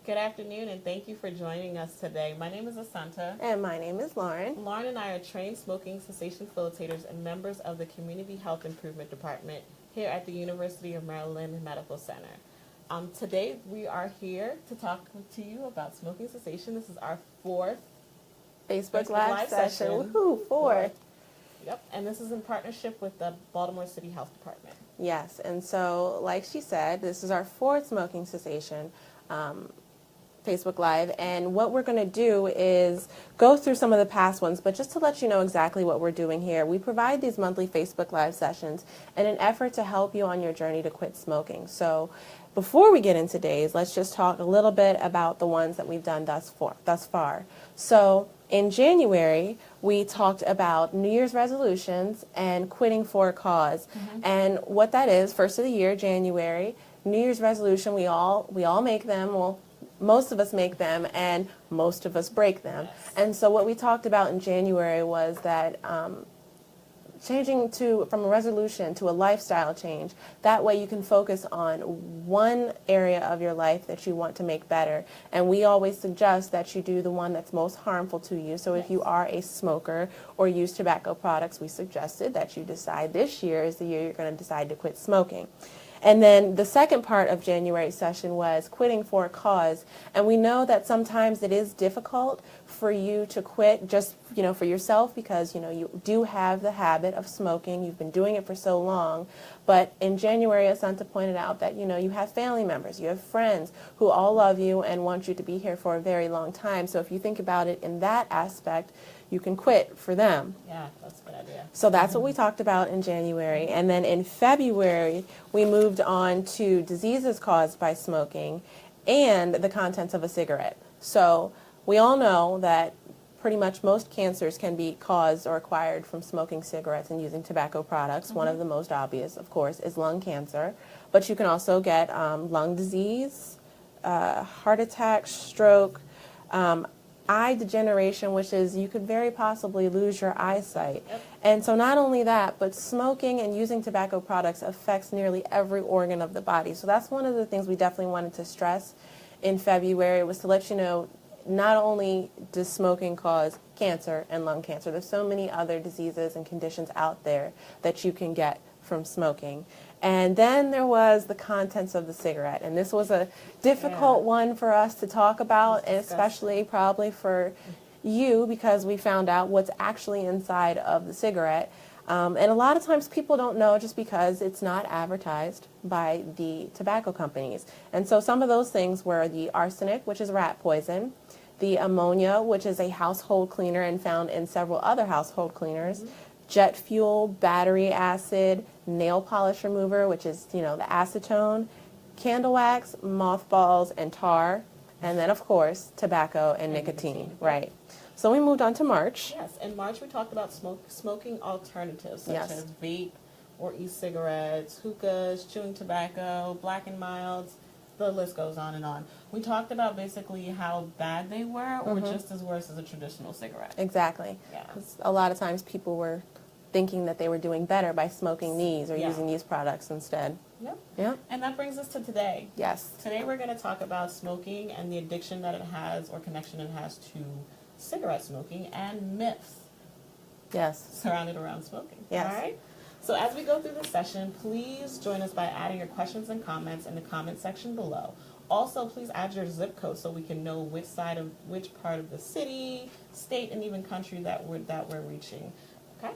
Good afternoon, and thank you for joining us today. My name is Asanta. And my name is Lauren. Lauren and I are trained smoking cessation facilitators and members of the Community Health Improvement Department here at the University of Maryland Medical Center. Today, we are here to talk to you about smoking cessation. This is our fourth Facebook Live session. Woohoo, fourth. Yep, and this is in partnership with the Baltimore City Health Department. Yes, and so like she said, this is our fourth smoking cessation Facebook Live, and what we're going to do is go through some of the past ones, but just to let you know exactly what we're doing here, we provide these monthly Facebook Live sessions in an effort to help you on your journey to quit smoking. So before we get into days, let's just talk a little bit about the ones that we've done thus far. So in January, we talked about New Year's resolutions and quitting for a cause. And what that is, first of the year, January, New Year's resolution, we all make them. Well, most of us make them, and most of us break them. Yes. And so what we talked about in January was that changing from a resolution to a lifestyle change. That way you can focus on one area of your life that you want to make better. And we always suggest that you do the one that's most harmful to you. So if you are a smoker or use tobacco products, we suggested that you decide this year is the year you're going to decide to quit smoking. And then the second part of January's session was quitting for a cause. And we know that sometimes it is difficult for you to quit just, for yourself because, you do have the habit of smoking. You've been doing it for so long. But in January, Asanta pointed out that, you have family members, you have friends who all love you and want you to be here for a very long time. So if you think about it in that aspect, you can quit for them. Yeah, that's a good idea. So that's what we talked about in January. And then in February, we moved on to diseases caused by smoking and the contents of a cigarette. So we all know that pretty much most cancers can be caused or acquired from smoking cigarettes and using tobacco products. One of the most obvious, of course, is lung cancer. But you can also get lung disease, heart attack, stroke, eye degeneration, which is you could very possibly lose your eyesight. Yep. And so not only that, but smoking and using tobacco products affects nearly every organ of the body. So that's one of the things we definitely wanted to stress in February, was to let you know not only does smoking cause cancer and lung cancer, there's so many other diseases and conditions out there that you can get from smoking. And then there was the contents of the cigarette. And this was a difficult one for us to talk about, and especially probably for you, because we found out what's actually inside of the cigarette. And a lot of times people don't know just because it's not advertised by the tobacco companies. And so some of those things were the arsenic, which is rat poison, the ammonia, which is a household cleaner and found in several other household cleaners, jet fuel, battery acid, nail polish remover, which is, the acetone, candle wax, mothballs, and tar, and then, of course, tobacco and nicotine. Right. So we moved on to March. Yes, in March we talked about smoking alternatives such Yes. as vape or e-cigarettes, hookahs, chewing tobacco, black and milds. The list goes on and on. We talked about basically how bad they were or just as worse as a traditional cigarette. Exactly. Yeah. 'Cause a lot of times people were thinking that they were doing better by smoking these or using these products instead. Yep. Yeah. And that brings us to today. Yes. Today we're going to talk about smoking and the addiction that it has or connection it has to cigarette smoking and myths Yes. surrounded around smoking. Yes. All right? So as we go through this session, please join us by adding your questions and comments in the comment section below. Also, please add your zip code so we can know which part of the city, state, and even country that we're reaching. Okay?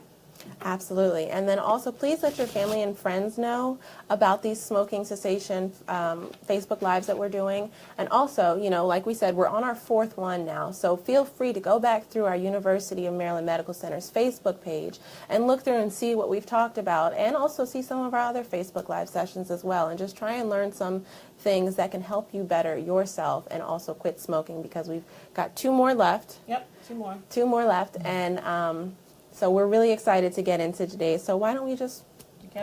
Absolutely. And then also please let your family and friends know about these smoking cessation Facebook Lives that we're doing. And also, like we said, we're on our fourth one now. So feel free to go back through our University of Maryland Medical Center's Facebook page and look through and see what we've talked about, and also see some of our other Facebook Live sessions as well, and just try and learn some things that can help you better yourself and also quit smoking, because we've got two more left. Yep, two more. Two more left. And so we're really excited to get into today. So why don't we just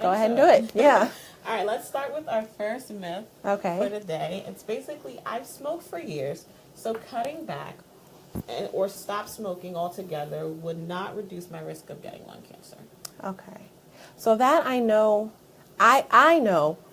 go ahead and do it? Yeah. All right, let's start with our first myth for today. It's basically, I've smoked for years, so cutting back or stop smoking altogether would not reduce my risk of getting lung cancer. Okay. So that I know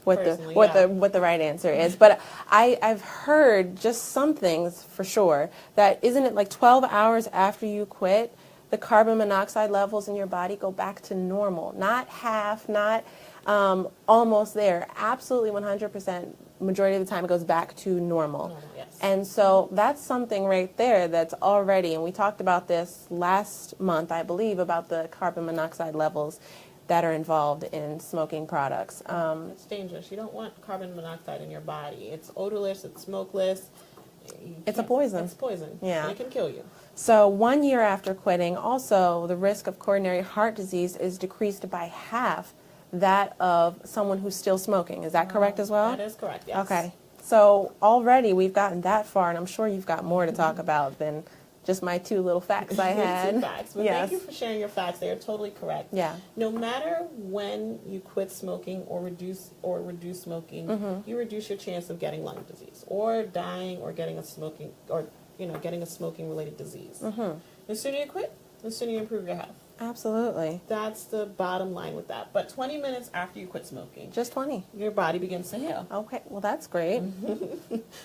personally, what the right answer is. But I've heard just some things for sure that isn't it like 12 hours after you quit, the carbon monoxide levels in your body go back to normal, not half, not almost there. Absolutely 100%. Majority of the time it goes back to normal. Yes. And so that's something right there that's already, and we talked about this last month, I believe, about the carbon monoxide levels that are involved in smoking products. It's dangerous. You don't want carbon monoxide in your body. It's odorless, it's smokeless. It's a poison. It's poison. Yeah. And it can kill you. So 1 year after quitting, also the risk of coronary heart disease is decreased by half that of someone who's still smoking. Is that correct as well? That is correct, yes. Okay. So already we've gotten that far, and I'm sure you've got more to talk about than just my 2 little facts I had. 2 facts. But Yes. thank you for sharing your facts. They are totally correct. Yeah. No matter when you quit smoking or reduce smoking, you reduce your chance of getting lung disease or dying or getting a smoking related disease. The sooner you quit, the sooner you improve your health. Absolutely. That's the bottom line with that. But 20 minutes after you quit smoking, Just 20. your body begins to heal. Okay. Well, that's great.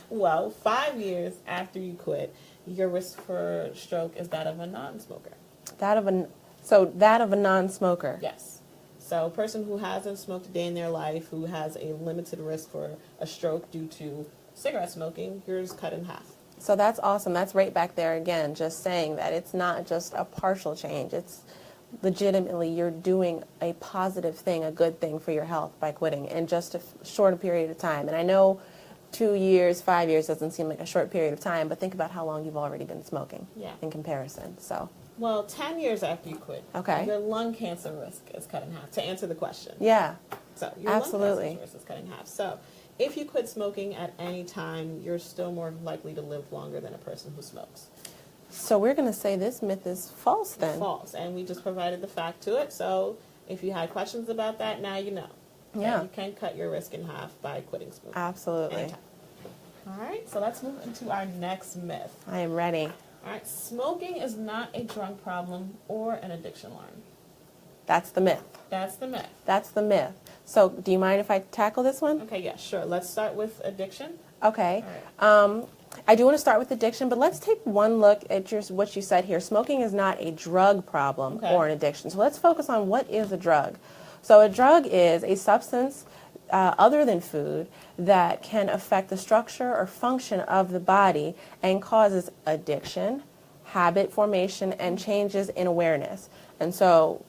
Well, 5 years after you quit, your risk for stroke is that of a non-smoker. That of a non-smoker. Yes. So a person who hasn't smoked a day in their life, who has a limited risk for a stroke due to cigarette smoking, yours cut in half. So that's awesome. That's right back there again, just saying that it's not just a partial change. It's legitimately you're doing a positive thing, a good thing for your health by quitting in just a short period of time. And I know 2 years, 5 years doesn't seem like a short period of time, but think about how long you've already been smoking in comparison. So, well, 10 years after you quit, your lung cancer risk is cut in half, to answer the question. Yeah, So your absolutely. lung cancer risk is cut in half. So if you quit smoking at any time, you're still more likely to live longer than a person who smokes. So we're going to say this myth is false then. False, and we just provided the fact to it. So if you had questions about that, now you know. Yeah. You can cut your risk in half by quitting smoking. Absolutely. Anytime. All right, so let's move into our next myth. I am ready. All right, smoking is not a drug problem or an addiction, Lauren. That's the myth. That's the myth. That's the myth. So do you mind if I tackle this one? Okay, yeah, sure. Let's start with addiction. Okay. All right. I do want to start with addiction, but let's take one look at what you said here. Smoking is not a drug problem or an addiction. So let's focus on what is a drug. So a drug is a substance other than food that can affect the structure or function of the body and causes addiction, habit formation, and changes in awareness. And so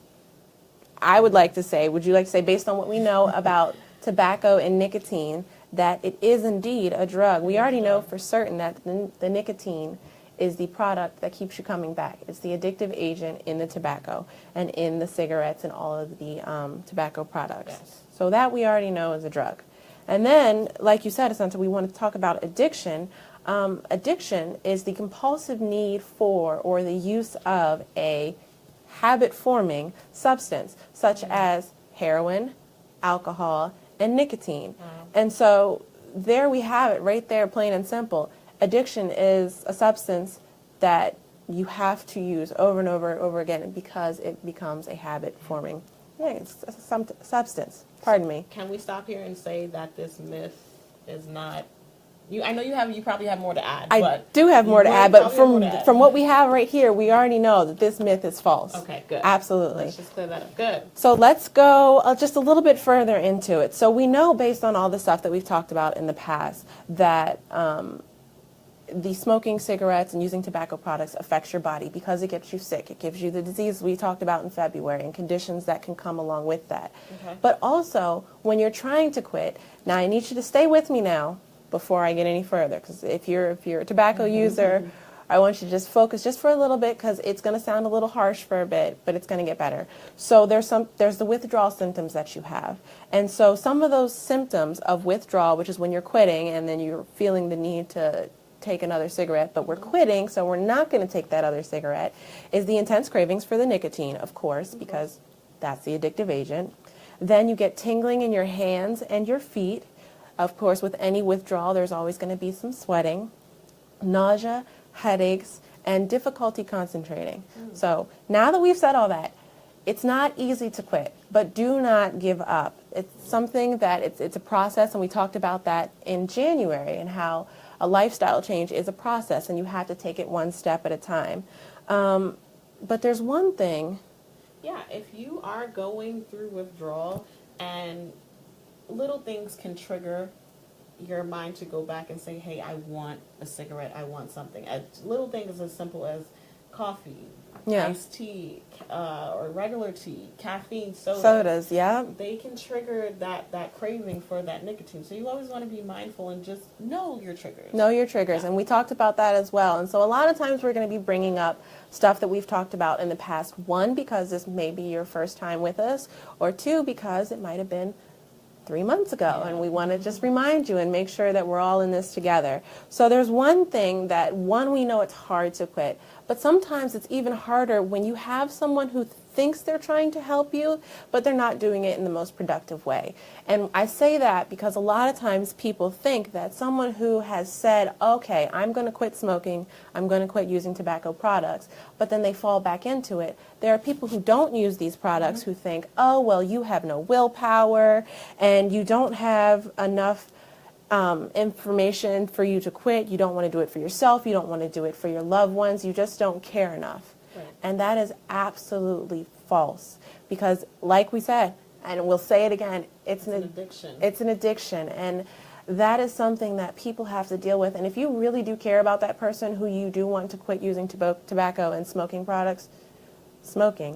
I would like to say, would you like to say, based on what we know about tobacco and nicotine, that it is indeed a drug? We already know for certain that the nicotine is the product that keeps you coming back. It's the addictive agent in the tobacco and in the cigarettes and all of the tobacco products. Yes. So that we already know is a drug. And then, like you said, Asanta, we want to talk about addiction. Addiction is the compulsive need for or the use of a habit-forming substance, such as heroin, alcohol, and nicotine. And so there we have it right there, plain and simple. Addiction is a substance that you have to use over and over and over again because it becomes a habit-forming substance. Pardon me. Can we stop here and say that this myth is not... I know you probably have more to add. I do have more to add, but from what we have right here, we already know that this myth is false. Okay, good. Absolutely. Let's just clear that up. Good. So let's go just a little bit further into it. So we know, based on all the stuff that we've talked about in the past, that the smoking cigarettes and using tobacco products affects your body because it gets you sick. It gives you the disease we talked about in February and conditions that can come along with that. Okay. But also, when you're trying to quit, now I need you to stay with me now before I get any further, because if you're a tobacco user, I want you to just focus just for a little bit, because it's going to sound a little harsh for a bit, but it's going to get better. So there's the withdrawal symptoms that you have. And so some of those symptoms of withdrawal, which is when you're quitting and then you're feeling the need to take another cigarette, but we're quitting, so we're not going to take that other cigarette, is the intense cravings for the nicotine, of course, because that's the addictive agent. Then you get tingling in your hands and your feet. Of course, with any withdrawal, there's always going to be some sweating, nausea, headaches, and difficulty concentrating. So now that we've said all that, It's not easy to quit, but do not give up. It's something that it's a process, and we talked about that in January, and how a lifestyle change is a process, and you have to take it one step at a time. But there's one thing. Yeah, if you are going through withdrawal and little things can trigger your mind to go back and say, hey, I want a cigarette, I want something. Little things as simple as coffee, iced tea, or regular tea, caffeine, sodas, yeah. They can trigger that craving for that nicotine. So you always want to be mindful and just know your triggers. Know your triggers, and we talked about that as well. And so a lot of times we're going to be bringing up stuff that we've talked about in the past. One, because this may be your first time with us, or two, because it might have been 3 months ago, and we want to just remind you and make sure that we're all in this together. So there's one thing that, we know it's hard to quit, but sometimes it's even harder when you have someone who thinks they're trying to help you, but they're not doing it in the most productive way. And I say that because a lot of times people think that someone who has said, okay, I'm going to quit smoking, I'm going to quit using tobacco products, but then they fall back into it. There are people who don't use these products who think, oh, well, you have no willpower and you don't have enough information for you to quit. You don't want to do it for yourself. You don't want to do it for your loved ones. You just don't care enough. Right. And that is absolutely false, because like we said, and we'll say it again, it's an addiction. It's an addiction, and that is something that people have to deal with. And if you really do care about that person who you do want to quit using tobacco and smoking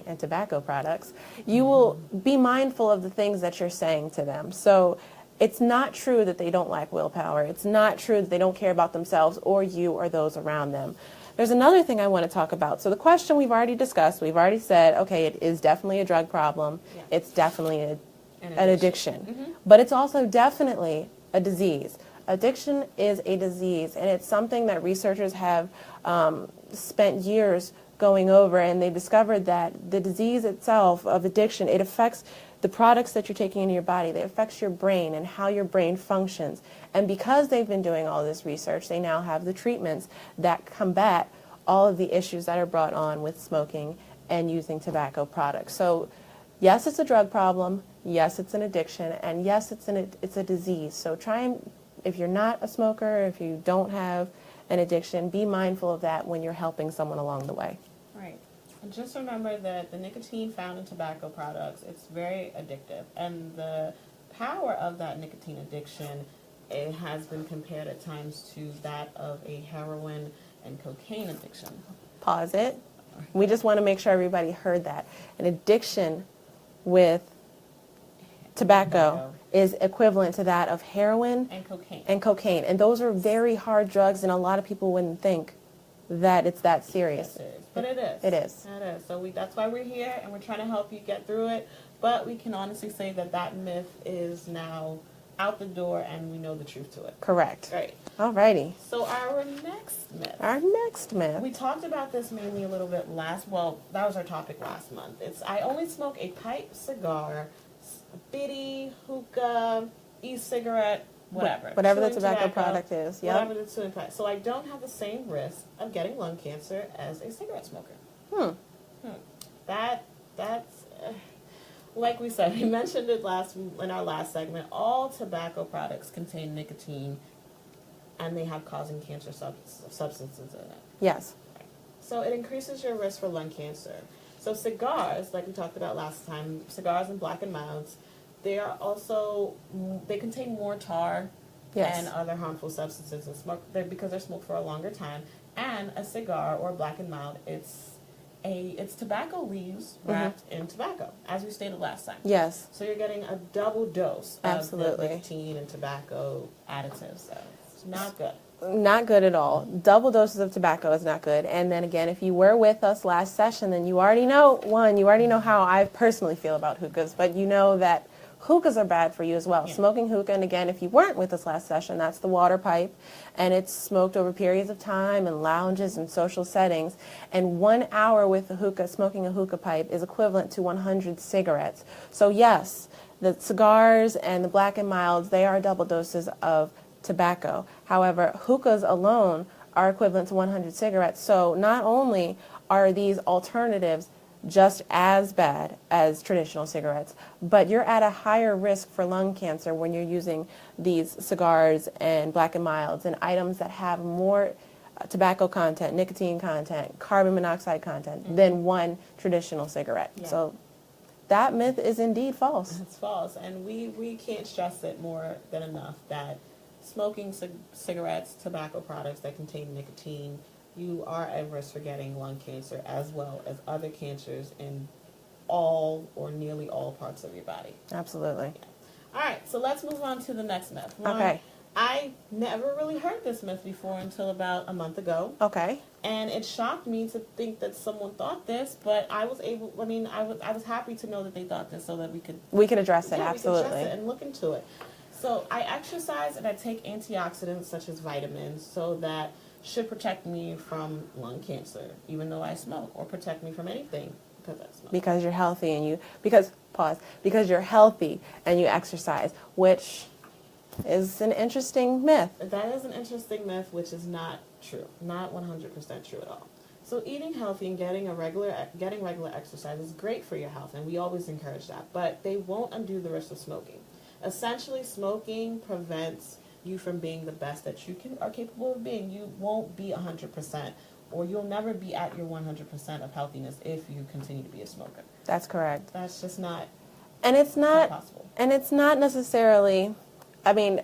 and tobacco products, you will be mindful of the things that you're saying to them. So it's not true that they don't lack willpower. It's not true that they don't care about themselves or you or those around them. There's another thing I want to talk about. So the question we've already discussed, we've already said, okay, it is definitely a drug problem. Yeah. It's definitely an addiction. But it's also definitely a disease. Addiction is a disease, and it's something that researchers have spent years going over, and they discovered that the disease itself of addiction, it affects the products that you're taking into your body. It affects your brain and how your brain functions. And because they've been doing all this research, they now have the treatments that combat all of the issues that are brought on with smoking and using tobacco products. So yes, it's a drug problem. Yes, it's an addiction. And yes, it's a disease. So try and, if you're not a smoker, if you don't have an addiction, be mindful of that when you're helping someone along the way. Right. And just remember that the nicotine found in tobacco products, it's very addictive. And the power of that nicotine addiction, it has been compared at times to that of a heroin and cocaine addiction. Pause it. We just want to make sure everybody heard that. An addiction with tobacco is equivalent to that of heroin and cocaine. And those are very hard drugs, and a lot of people wouldn't think that it's that serious. Yes, it is. But it is. It is. It is. So that's why we're here, and we're trying to help you get through it. But we can honestly say that myth is now out the door, and we know the truth to it. Correct. Right. All righty. So our next myth. Our next myth. We talked about this mainly a little bit that was our topic last month. It's I only smoke a pipe, cigar, biddy, hookah, e-cigarette, whatever the tobacco product is. Yep. Whatever the tobacco. So I don't have the same risk of getting lung cancer as a cigarette smoker. That's like we said, we mentioned it in our last segment. All tobacco products contain nicotine, and they have causing cancer substances in it. Yes. So it increases your risk for lung cancer. So cigars, like we talked about last time, cigars and black and milds, they contain more tar and other harmful substances because they're smoked for a longer time. And a cigar or black and mild, it's tobacco leaves wrapped in tobacco, as we stated last time. Yes. So you're getting a double dose of the nicotine and tobacco additives. So it's not good. Not good at all. Double doses of tobacco is not good. And then again, if you were with us last session, then you already know how I personally feel about hookahs, but you know that hookahs are bad for you as well. Yeah. Smoking hookah, and again, if you weren't with us last session, that's the water pipe, and it's smoked over periods of time in lounges and social settings. And 1 hour with a hookah, smoking a hookah pipe, is equivalent to 100 cigarettes. So yes, the cigars and the black and milds, they are double doses of tobacco. However, hookahs alone are equivalent to 100 cigarettes. So not only are these alternatives just as bad as traditional cigarettes, but you're at a higher risk for lung cancer when you're using these cigars and Black and Milds and items that have more tobacco content, nicotine content, carbon monoxide content than one traditional cigarette. Yeah. So that myth is indeed false. It's false, and we can't stress it more than enough that smoking cigarettes, tobacco products that contain nicotine, you are at risk for getting lung cancer as well as other cancers in all or nearly all parts of your body. Absolutely. Yeah. All right, so let's move on to the next myth. Okay. I never really heard this myth before until about a month ago. Okay. And it shocked me to think that someone thought this, but I was happy to know that they thought this so that we could address it, yeah, absolutely. we could address it and look into it. So I exercise and I take antioxidants such as vitamins so that should protect me from lung cancer, even though I smoke, or protect me from anything because I smoke. Because you're healthy and because you're healthy and you exercise, which is an interesting myth. That is an interesting myth, which is not true, not 100% true at all. So eating healthy and getting regular exercise is great for your health, and we always encourage that, but they won't undo the risk of smoking. Essentially, smoking prevents you from being the best that you are capable of being. You won't be 100%, or you'll never be at your 100% of healthiness if you continue to be a smoker. That's correct. That's just not. And it's not possible. And it's not necessarily. I mean,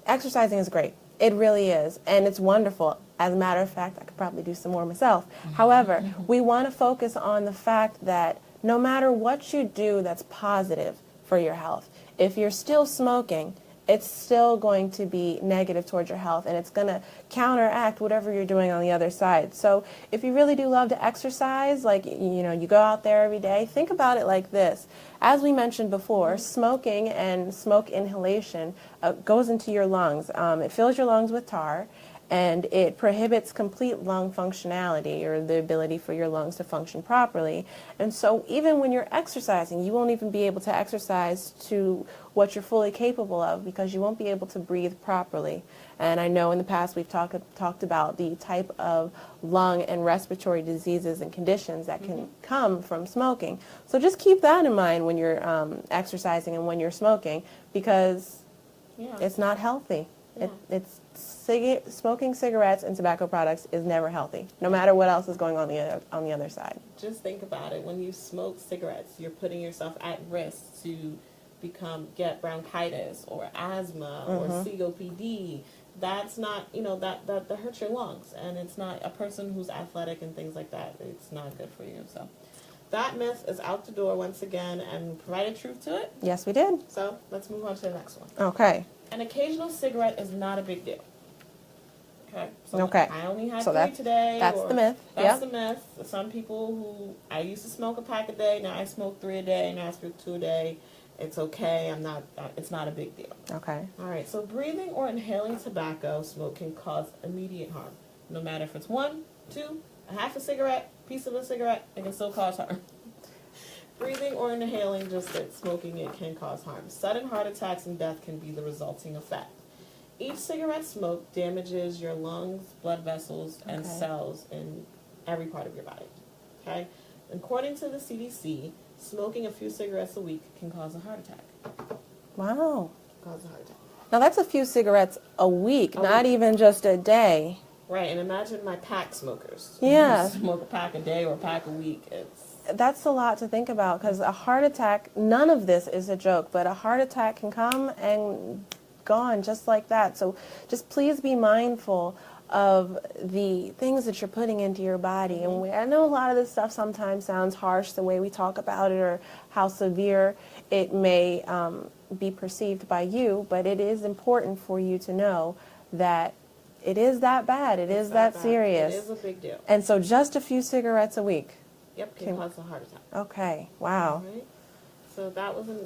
exercising is great. It really is, and it's wonderful. As a matter of fact, I could probably do some more myself. However, we want to focus on the fact that no matter what you do that's positive for your health, if you're still smoking, it's still going to be negative towards your health, and it's going to counteract whatever you're doing on the other side. So if you really do love to exercise, like, you go out there every day, think about it like this. As we mentioned before, smoking and smoke inhalation goes into your lungs. It fills your lungs with tar, and it prohibits complete lung functionality, or the ability for your lungs to function properly. And so even when you're exercising, you won't even be able to exercise to what you're fully capable of, because you won't be able to breathe properly. And I know in the past we've talked about the type of lung and respiratory diseases and conditions that can come from smoking. So just keep that in mind when you're exercising and when you're smoking, because it's not healthy. Yeah. Smoking cigarettes and tobacco products is never healthy, no matter what else is going on the other side. Just think about it. When you smoke cigarettes, you're putting yourself at risk to get bronchitis or asthma or COPD. That's not, that hurts your lungs, and it's not a person who's athletic and things like that. It's not good for you. So that myth is out the door once again, and provided truth to it. Yes, we did. So let's move on to the next one. Okay. An occasional cigarette is not a big deal. Okay. So Okay. I only had So 3 today. That's the myth. That's the myth. Some people who I used to smoke a pack a day, now I smoke 3 a day, now I smoke 2 a day. It's okay. It's not a big deal. Okay. All right. So breathing or inhaling tobacco smoke can cause immediate harm. No matter if it's 1, 2, a half a cigarette, piece of a cigarette, it can still cause harm. Breathing or inhaling smoking it can cause harm. Sudden heart attacks and death can be the resulting effect. Each cigarette smoke damages your lungs, blood vessels, and cells in every part of your body. Okay? According to the CDC, smoking a few cigarettes a week can cause a heart attack. Wow. Cause a heart attack. Now that's a few cigarettes a week, not even just a day. Right, and imagine my pack smokers. Yeah. Who smoke a pack a day or a pack a week. That's a lot to think about, because a heart attack, none of this is a joke, but a heart attack can come and gone just like that. So just please be mindful of the things that you're putting into your body. And I know a lot of this stuff sometimes sounds harsh, the way we talk about it, or how severe it may be perceived by you, but it is important for you to know that it is that bad. It's that serious. It is a big deal. And so just a few cigarettes a week. Yep, can cause a heart attack. Okay, wow. Right. So that was an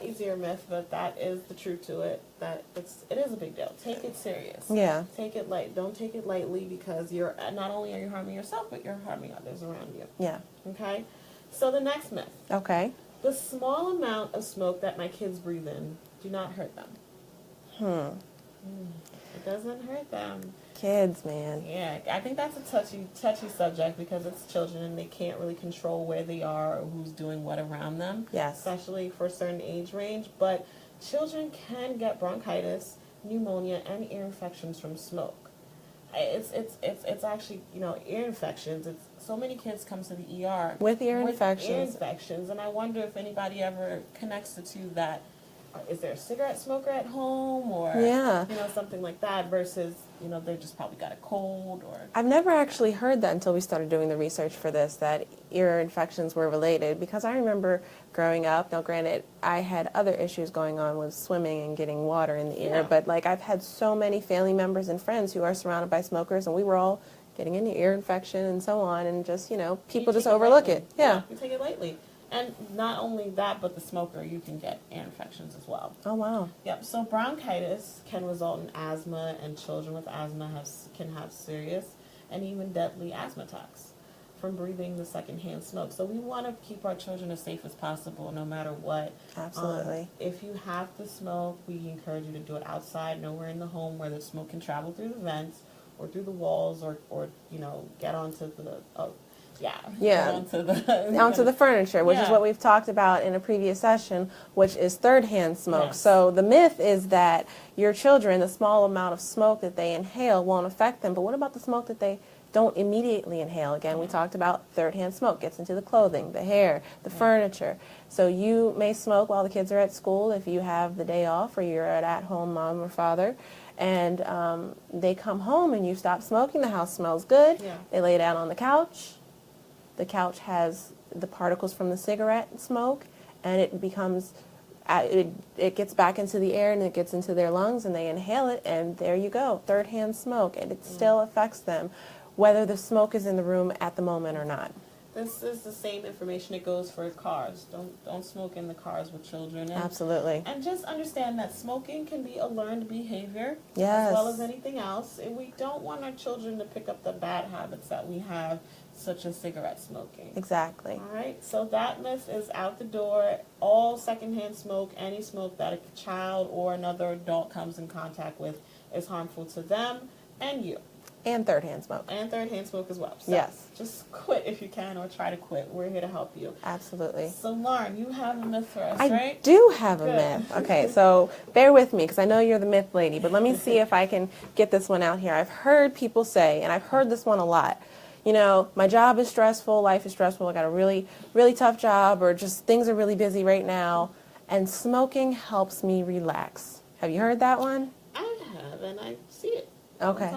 easier myth, but that is the truth to it. It is a big deal. Take it serious. Yeah. Take it light. Don't take it lightly, because you're not only are you harming yourself, but you're harming others around you. Yeah. Okay. So the next myth. Okay. The small amount of smoke that my kids breathe in do not hurt them. It doesn't hurt them. Kids, man. Yeah, I think that's a touchy subject because it's children and they can't really control where they are or who's doing what around them. Yes. Especially for a certain age range. But children can get bronchitis, pneumonia, and ear infections from smoke. It's actually, ear infections. It's so many kids come to the ER with ear infections. And I wonder if anybody ever connects the two. That is there a cigarette smoker at home, or something like that, versus they just probably got a cold. Or I've never actually heard that until we started doing the research for this, that ear infections were related, because I remember growing up, now granted I had other issues going on with swimming and getting water in the ear, but like I've had so many family members and friends who are surrounded by smokers, and we were all getting an ear infection and so on, and just people just overlook it. Yeah, you take it lightly. And not only that, but the smoker, you can get ear infections as well. Oh, wow. Yep. So bronchitis can result in asthma, and children with asthma can have serious and even deadly asthma attacks from breathing the secondhand smoke. So we want to keep our children as safe as possible, no matter what. Absolutely. If you have to smoke, we encourage you to do it outside, nowhere in the home where the smoke can travel through the vents or through the walls, or get onto the onto the furniture, which is what we've talked about in a previous session, which is third-hand smoke. Yes. So the myth is that your children, the small amount of smoke that they inhale won't affect them. But what about the smoke that they don't immediately inhale? Again, we talked about third-hand smoke. Gets into the clothing, the hair, the furniture. So you may smoke while the kids are at school if you have the day off or you're an at-home mom or father. And they come home and you stop smoking. The house smells good. Yeah. They lay down on the couch. The couch has the particles from the cigarette smoke, and it becomes, it gets back into the air and it gets into their lungs, and they inhale it, and there you go, third-hand smoke, and it still affects them, whether the smoke is in the room at the moment or not. This is the same information that goes for cars. Don't smoke in the cars with children. Absolutely. And just understand that smoking can be a learned behavior, yes, as well as anything else. And we don't want our children to pick up the bad habits that we have, such as cigarette smoking. Exactly. All right, so that myth is out the door. All secondhand smoke, any smoke that a child or another adult comes in contact with, is harmful to them and you. And third-hand smoke. And third-hand smoke as well. So yes. Just quit if you can, or try to quit. We're here to help you. Absolutely. So, Lauren, you have a myth for us, right? I do have a myth. Okay, so bear with me, because I know you're the myth lady, but let me see if I can get this one out here. I've heard people say, and I've heard this one a lot, my job is stressful, life is stressful, I got a really, really tough job, or just things are really busy right now, and smoking helps me relax. Have you heard that one? I have, and I see it. Okay.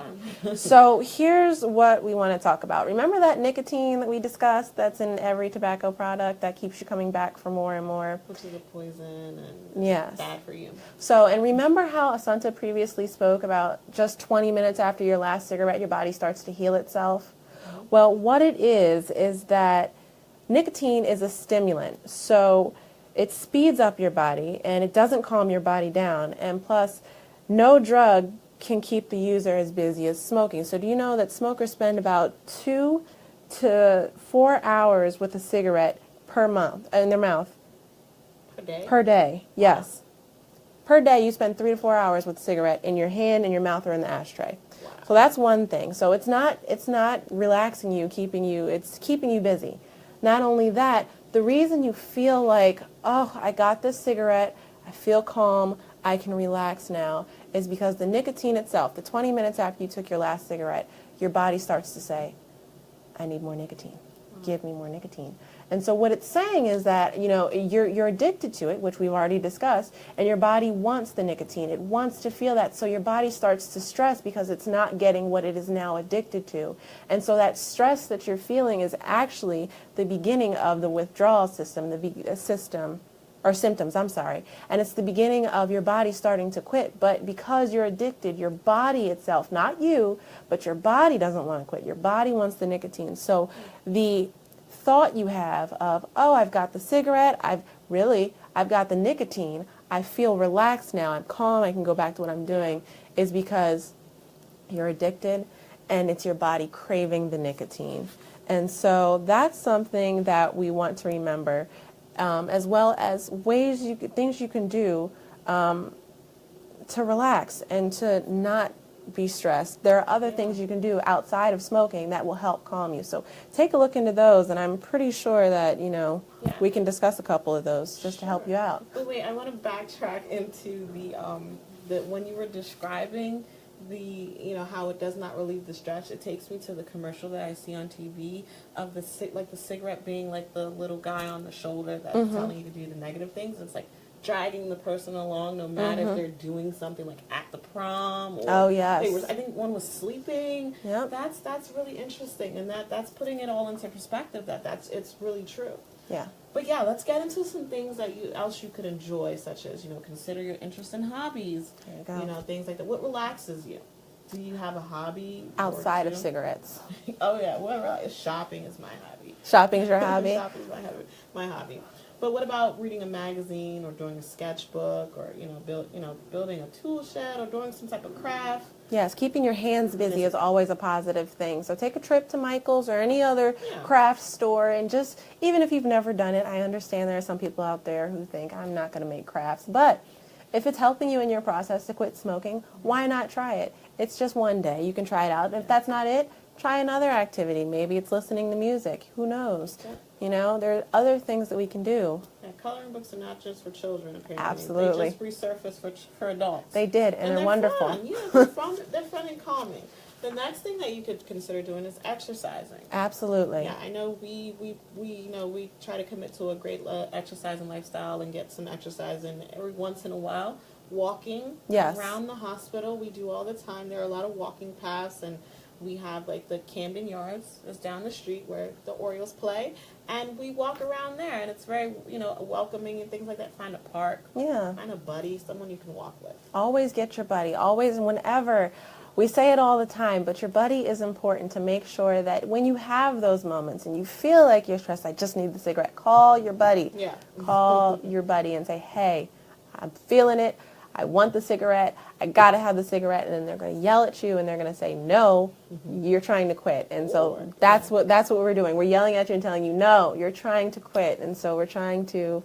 So here's what we want to talk about. Remember that nicotine that we discussed that's in every tobacco product that keeps you coming back for more and more? Which is a poison and yes, bad for you. So, and remember how Assunta previously spoke about just 20 minutes after your last cigarette, your body starts to heal itself? Mm-hmm. Well, what it is that nicotine is a stimulant. So it speeds up your body and it doesn't calm your body down. And plus, no drug can keep the user as busy as smoking. So do you know that smokers spend about 2 to 4 hours with a cigarette per month in their mouth? Per day? Per day, yes. Per day you spend 3 to 4 hours with a cigarette in your hand, in your mouth, or in the ashtray. Wow. So that's one thing. So it's not relaxing you, it's keeping you busy. Not only that, the reason you feel like, oh, I got this cigarette, I feel calm, I can relax now, is because the nicotine itself, the 20 minutes after you took your last cigarette, your body starts to say, I need more nicotine. Give me more nicotine. And so what it's saying is that, you're addicted to it, which we've already discussed, and your body wants the nicotine. It wants to feel that. So your body starts to stress because it's not getting what it is now addicted to. And so that stress that you're feeling is actually the beginning of the withdrawal system, symptoms, and it's the beginning of your body starting to quit. But because you're addicted, your body itself, not you, but your body doesn't want to quit. Your body wants the nicotine. So the thought you have of, oh, I've got the cigarette, I've got the nicotine, I feel relaxed now, I'm calm, I can go back to what I'm doing, is because you're addicted and it's your body craving the nicotine. And so that's something that we want to remember. As well as things you can do to relax and to not be stressed. There are other things you can do outside of smoking that will help calm you. So take a look into those, and I'm pretty sure that, we can discuss a couple of those just to help you out. But wait, I want to backtrack into the when you were describing how it does not relieve the stress. It takes me to the commercial that I see on TV of the cigarette being like the little guy on the shoulder that's telling you to do the negative things. It's like dragging the person along, no matter if they're doing something like at the prom. Or I think one was sleeping. Yep. That's really interesting, and that's putting it all into perspective. It's really true. Yeah. But yeah, let's get into some things that else you could enjoy, such as consider your interest in hobbies. There you go. Things like that. What relaxes you? Do you have a hobby Outside of cigarettes? Oh yeah, shopping is my hobby. Shopping's your hobby? Shopping is my hobby. But what about reading a magazine or doing a sketchbook or building a tool shed or doing some type of craft? Yes, keeping your hands busy is always a positive thing. So take a trip to Michael's or any other craft store, and just, even if you've never done it, I understand there are some people out there who think, I'm not going to make crafts. But if it's helping you in your process to quit smoking, why not try it? It's just one day. You can try it out. If that's not it, try another activity. Maybe it's listening to music. Who knows? There are other things that we can do. Yeah, coloring books are not just for children, apparently. Absolutely. They just resurfaced for adults. They did, and they're wonderful. Fun. Yeah, they're fun and calming. The next thing that you could consider doing is exercising. Absolutely. Yeah, I know we try to commit to a great exercising lifestyle and get some exercise in every once in a while. Walking around the hospital, we do all the time. There are a lot of walking paths, and we have like the Camden Yards is down the street where the Orioles play, and we walk around there, and it's very welcoming and things like that. Find a park, find a buddy, someone you can walk with. Always get your buddy, always and whenever. We say it all the time, but your buddy is important to make sure that when you have those moments and you feel like you're stressed, I just need the cigarette, call your buddy. Yeah. Call your buddy and say, hey, I'm feeling it. I want the cigarette. I got to have the cigarette. And then they're going to yell at you and they're going to say, no, you're trying to quit. And so that's what we're doing. We're yelling at you and telling you, no, you're trying to quit. And so we're trying to...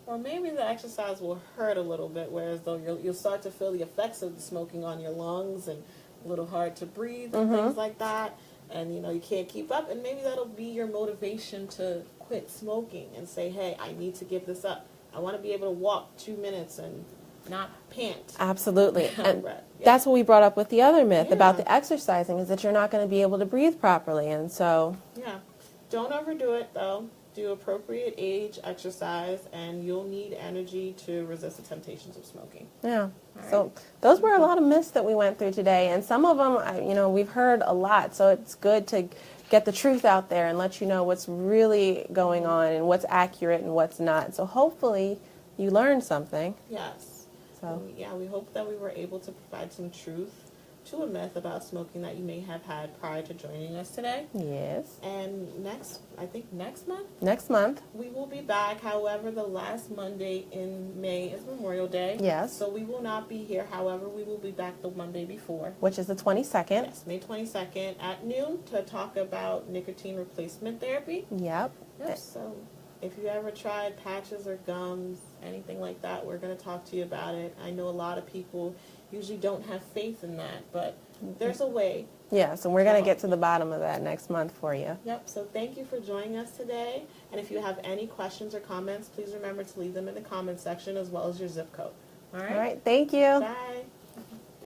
Or maybe the exercise will hurt a little bit, whereas though you'll start to feel the effects of the smoking on your lungs and a little hard to breathe and things like that. And, you can't keep up. And maybe that'll be your motivation to quit smoking and say, hey, I need to give this up. I want to be able to walk 2 minutes and not pant. Absolutely. And that's what we brought up with the other myth about the exercising, is that you're not going to be able to breathe properly. And so... Yeah. Don't overdo it, though. Do appropriate age exercise, and you'll need energy to resist the temptations of smoking. Yeah. So those were a lot of myths that we went through today, and some of them, we've heard a lot, so it's good to get the truth out there and let you know what's really going on and what's accurate and what's not. So hopefully you learned something. Yes. So we hope that we were able to provide some truth to a myth about smoking that you may have had prior to joining us today. Yes. And next month? Next month. We will be back. However, the last Monday in May is Memorial Day. Yes. So we will not be here. However, we will be back the Monday before. Which is the 22nd. Yes, May 22nd at noon to talk about nicotine replacement therapy. Yep. So if you ever tried patches or gums, anything like that, we're going to talk to you about it. I know a lot of people usually don't have faith in that, but there's a way. Yes, and we're going to get to the bottom of that next month for you. Yep, so thank you for joining us today. And if you have any questions or comments, please remember to leave them in the comment section as well as your zip code. All right? All right, thank you. Bye.